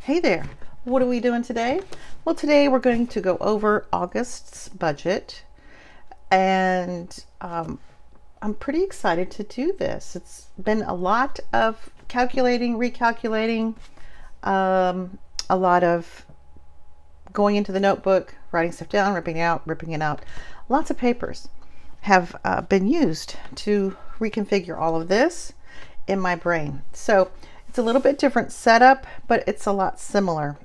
Hey there, what are we doing today? Well, today we're going to go over August's budget, and I'm pretty excited to do this. It's been a lot of calculating, recalculating, a lot of going into the notebook, writing stuff down, ripping it out. Lots of papers have been used to reconfigure all of this in my brain. So it's a little bit different setup, but it's a lot similar.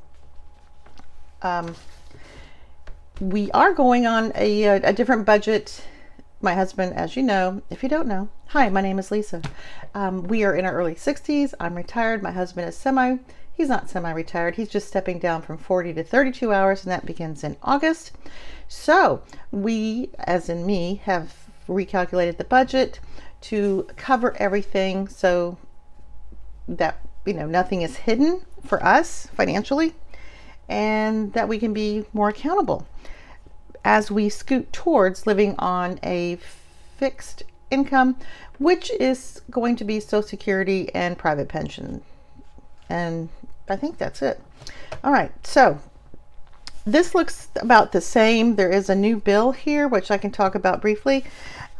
We are going on a different budget. My husband, as you know, if you don't know, hi, my name is Lisa. We are in our early 60s. I'm retired. My husband is he's not semi-retired. He's just stepping down from 40 to 32 hours, and that begins in August. So we, as in me, have recalculated the budget to cover everything so that, nothing is hidden for us financially, and that we can be more accountable as we scoot towards living on a fixed income, which is going to be Social Security and private pension. And I think that's it. All right, so this looks about the same. There is a new bill here, which I can talk about briefly.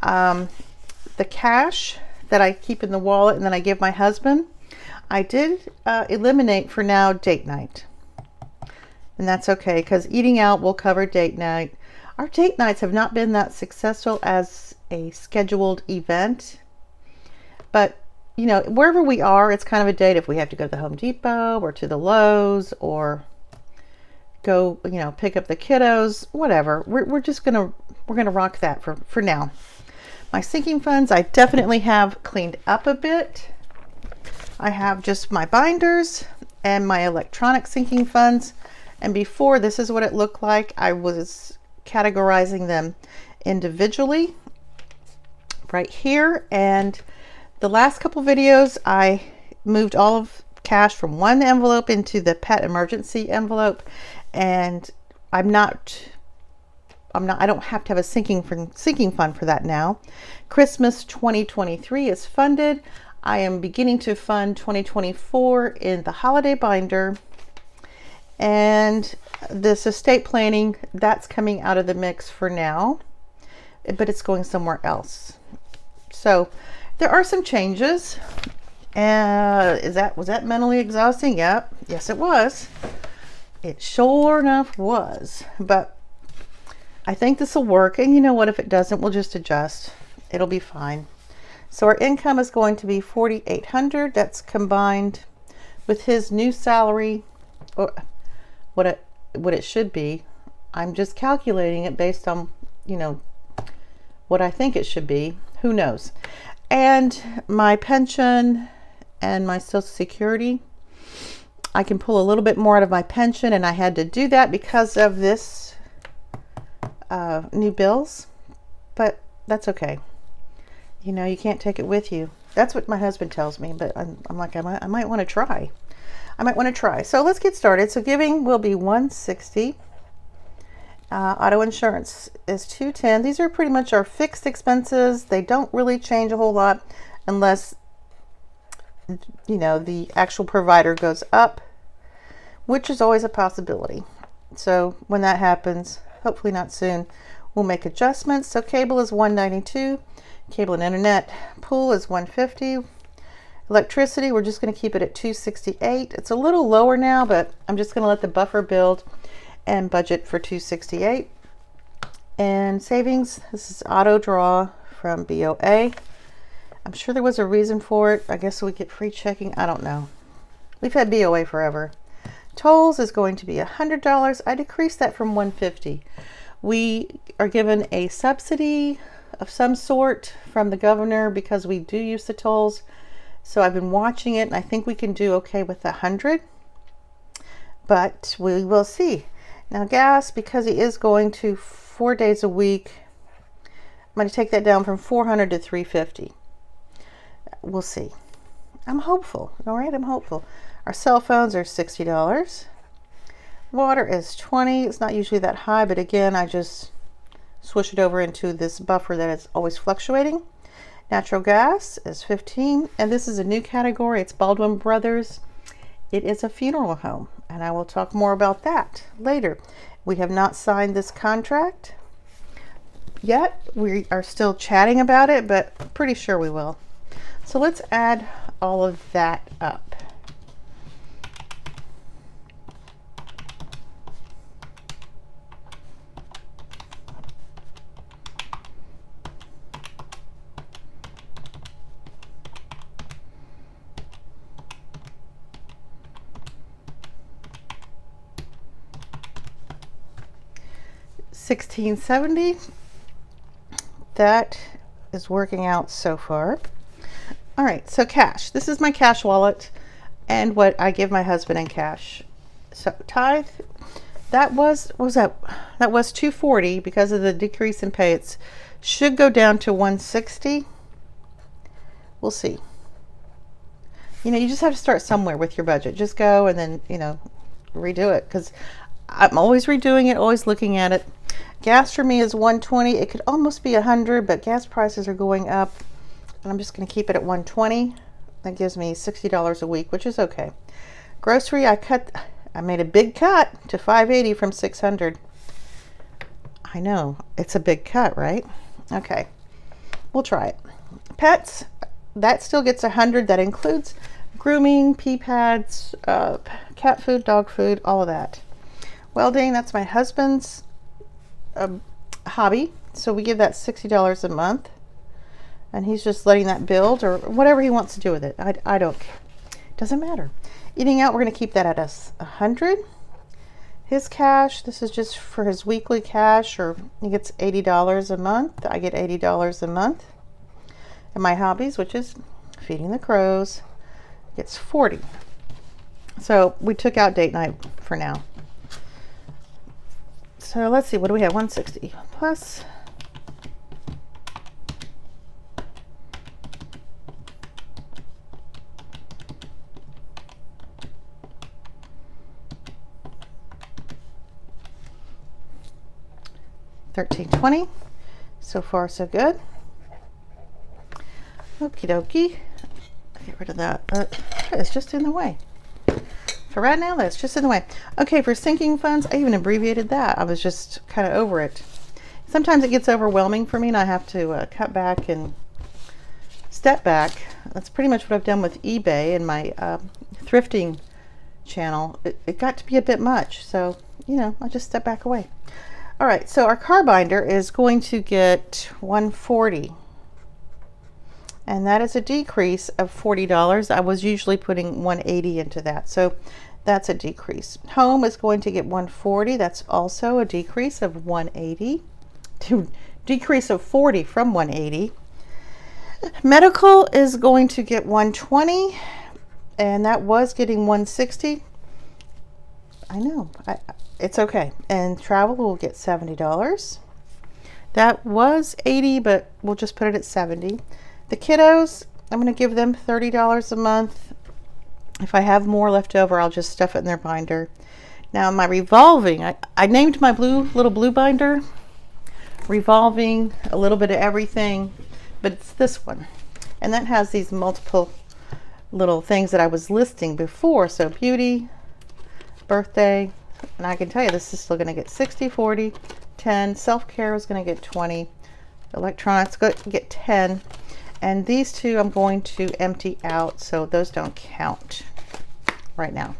The cash that I keep in the wallet and then I give my husband, I did eliminate for now date night. And that's okay, because eating out will cover date night. Our date nights have not been that successful as a scheduled event. But, wherever we are, it's kind of a date. If we have to go to the Home Depot or to the Lowe's or go, pick up the kiddos, whatever. We're gonna rock that for now. My sinking funds, I definitely have cleaned up a bit. I have just my binders and my electronic sinking funds. And before, this is what it looked like. I was categorizing them individually right here. And the last couple videos, I moved all of cash from one envelope into the pet emergency envelope. And I don't have to have a sinking fund for that now. Christmas 2023 is funded. I am beginning to fund 2024 in the holiday binder. And this estate planning, that's coming out of the mix for now, but it's going somewhere else. So there are some changes. Was that mentally exhausting? Yep. Yes, it was. It sure enough was. But I think this will work. And you know what? If it doesn't, we'll just adjust. It'll be fine. So our income is going to be $4,800. That's combined with his new salary, or what it should be. I'm just calculating it based on, what I think it should be. Who knows? And my pension and my Social Security, I can pull a little bit more out of my pension, and I had to do that because of this new bills, but that's okay. You can't take it with you. That's what my husband tells me, but I'm like, I might want to try. So let's get started. So giving will be $160. Auto insurance is $210. These are pretty much our fixed expenses. They don't really change a whole lot unless, the actual provider goes up, which is always a possibility. So when that happens, hopefully not soon, we'll make adjustments. So cable is $192. Cable and internet pool is $150. Electricity, we're just going to keep it at $268. It's a little lower now, but I'm just going to let the buffer build and budget for $268. And savings, this is auto draw from BOA. I'm sure there was a reason for it. I guess we get free checking. I don't know. We've had BOA forever. Tolls is going to be $100. I decreased that from $150. We are given a subsidy of some sort from the governor because we do use the tolls. So I've been watching it, and I think we can do okay with 100, but we will see. Now gas, because he is going to 4 days a week, I'm going to take that down from 400 to 350. We'll see. I'm hopeful. All right, I'm hopeful. Our cell phones are $60. Water is $20. It's not usually that high, but again, I just switch it over into this buffer that is always fluctuating. Natural gas is $15, and this is a new category. It's Baldwin Brothers, it is a funeral home, and I will talk more about that later. We have not signed this contract yet. We are still chatting about it, but pretty sure we will. So let's add all of that up. $1,670. That is working out so far. All right, so cash. This is my cash wallet and what I give my husband in cash. So tithe, that was, what was that? That was $240 because of the decrease in pay. It should go down to $160. We'll see. You know, you just have to start somewhere with your budget. Just go and then, you know, redo it, because I'm always redoing it, always looking at it. Gas for me is $120. It could almost be $100, but gas prices are going up, and I'm just going to keep it at $120. That gives me $60 a week, which is okay. Grocery, I made a big cut to $580 from $600. I know, it's a big cut, right? Okay, we'll try it. Pets, that still gets $100. That includes grooming, pee pads, cat food, dog food, all of that. Welding, that's my husband's hobby, so we give that $60 a month, and he's just letting that build or whatever he wants to do with it. I don't care. Doesn't matter. Eating out, we're going to keep that at $100. His cash, this is just for his weekly cash, or he gets $80 a month. I get $80 a month. And my hobbies, which is feeding the crows, gets $40. So we took out date night for now. So let's see, what do we have? 160 plus $1,320. So far, so good. Okie dokie. Get rid of that. It's just in the way. For right now, that's just in the way. Okay, for sinking funds, I even abbreviated that. I was just kind of over it. Sometimes it gets overwhelming for me, and I have to cut back and step back. That's pretty much what I've done with eBay and my thrifting channel. It got to be a bit much, so, you know, I just step back away. All right, so our car binder is going to get $140. And that is a decrease of $40. I was usually putting $180 into that, so that's a decrease. Home is going to get $140. That's also a decrease of $180. Decrease of $40 from $180. Medical is going to get $120, and that was getting $160. I know, it's okay. And travel will get $70. That was $80, but we'll just put it at $70. The kiddos, I'm going to give them $30 a month. If I have more left over, I'll just stuff it in their binder. Now my revolving, I named my little blue binder revolving, a little bit of everything, but it's this one. And that has these multiple little things that I was listing before. So beauty, birthday, and I can tell you this is still going to get 60, 40, 10. Self-care is going to get 20. Electronics going to get 10. And these two I'm going to empty out, so those don't count right now.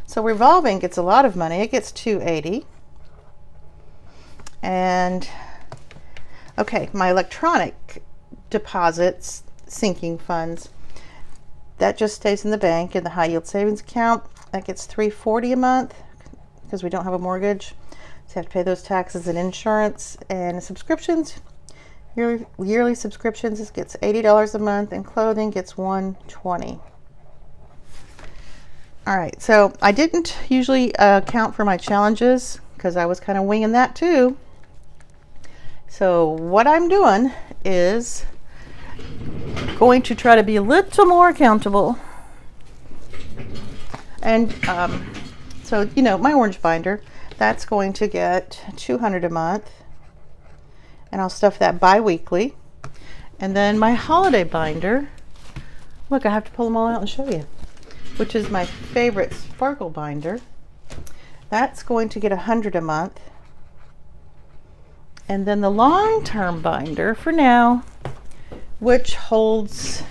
So revolving gets a lot of money. It gets $280. And okay, my electronic deposits, sinking funds, that just stays in the bank in the high yield savings account. That gets $340 a month because we don't have a mortgage. So you have to pay those taxes and insurance. And subscriptions, yearly subscriptions, this gets $80 a month, and clothing gets $120. All right, so I didn't usually count for my challenges because I was kind of winging that too. So what I'm doing is going to try to be a little more accountable. And so, you know, my orange binder, that's going to get $200 a month. And I'll stuff that bi-weekly. And then my holiday binder, look, I have to pull them all out and show you. which is my favorite sparkle binder. That's going to get $100 a month. And then the long-term binder for now, which holds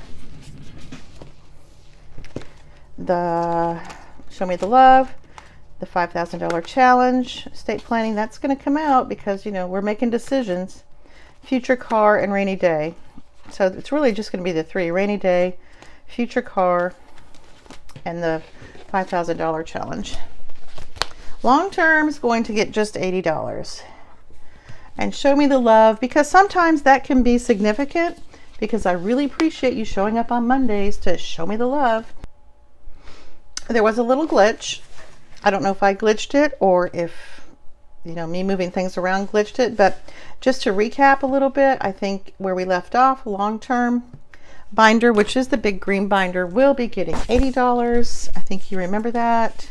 the Show Me the Love, the $5,000 challenge, estate planning. That's going to come out because, you know, we're making decisions. Future car and rainy day. So it's really just going to be the three: rainy day, future car, and the $5,000 challenge. Long term is going to get just $80. And Show Me the Love, because sometimes that can be significant, because I really appreciate you showing up on Mondays to show me the love. There was a little glitch. I don't know if I glitched it or if, you know, me moving things around glitched it, but just to recap a little bit, I think where we left off, long-term binder, which is the big green binder, will be getting $80. I think you remember that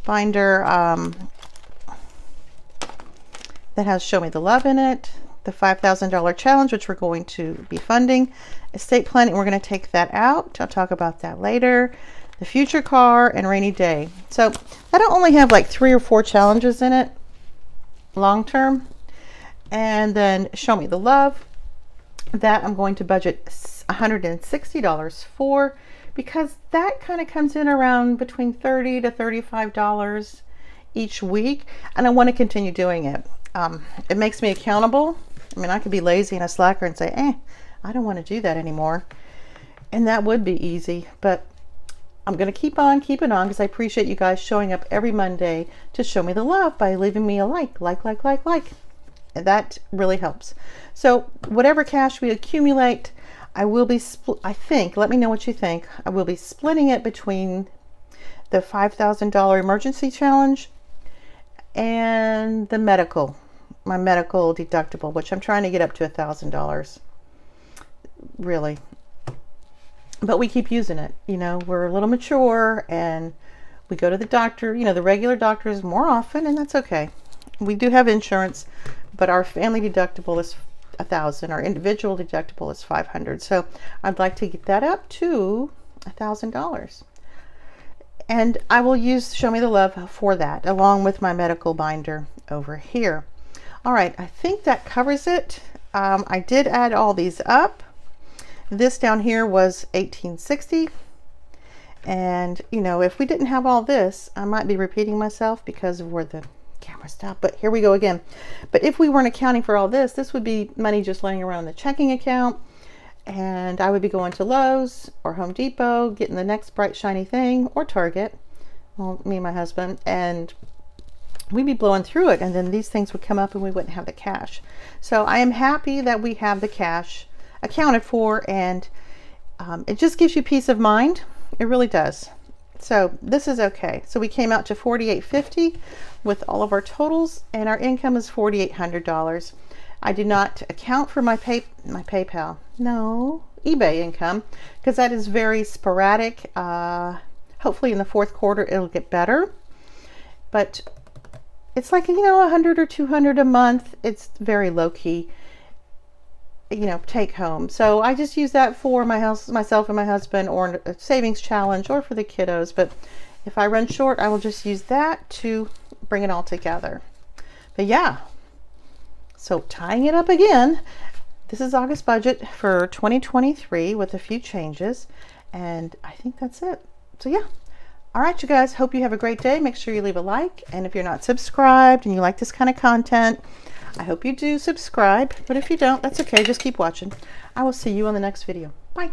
binder. That has Show Me the Love in it, the $5,000 challenge, which we're going to be funding, estate planning, we're going to take that out. I'll talk about that later. The future car and rainy day. So I don't only have like 3 or 4 challenges in it long term. And then Show Me the Love, that I'm going to budget $160 for, because that kind of comes in around between $30 to $35 each week, and I want to continue doing it. It makes me accountable. I mean, I could be lazy and a slacker and say, I don't want to do that anymore, and that would be easy, but I'm going to keep on keeping on, because I appreciate you guys showing up every Monday to show me the love by leaving me a like. And that really helps. So whatever cash we accumulate, I will be, I think, let me know what you think. I will be splitting it between the $5,000 emergency challenge and the medical, my medical deductible, which I'm trying to get up to $1,000, really. But we keep using it. You know, we're a little mature and we go to the doctor, you know, the regular doctors more often, and that's okay. We do have insurance, but our family deductible is $1,000. Our individual deductible is $500. So I'd like to get that up to $1,000. And I will use Show Me the Love for that, along with my medical binder over here. All right, I think that covers it. I did add all these up. This down here was $18.60. And, you know, if we didn't have all this, I might be repeating myself because of where the camera stopped. But here we go again. But if we weren't accounting for all this, this would be money just laying around in the checking account. And I would be going to Lowe's or Home Depot, getting the next bright shiny thing, or Target, well, me and my husband, and we'd be blowing through it, and then these things would come up and we wouldn't have the cash. So I am happy that we have the cash accounted for, and it just gives you peace of mind. It really does. So this is okay. So we came out to $4,850 with all of our totals, and our income is $4,800. I did not account for my PayPal, no, eBay income, because that is very sporadic. Hopefully in the fourth quarter it'll get better, but it's like, you know, 100 or 200 a month. It's very low key, you know, take home. So I just use that for my house, myself and my husband, or a savings challenge, or for the kiddos. But if I run short, I will just use that to bring it all together. But yeah. So tying it up again, this is August budget for 2023 with a few changes, and I think that's it. So yeah. All right, you guys, hope you have a great day. Make sure you leave a like, and if you're not subscribed and you like this kind of content, I hope you do subscribe. But if you don't, that's okay. Just keep watching. I will see you on the next video. Bye.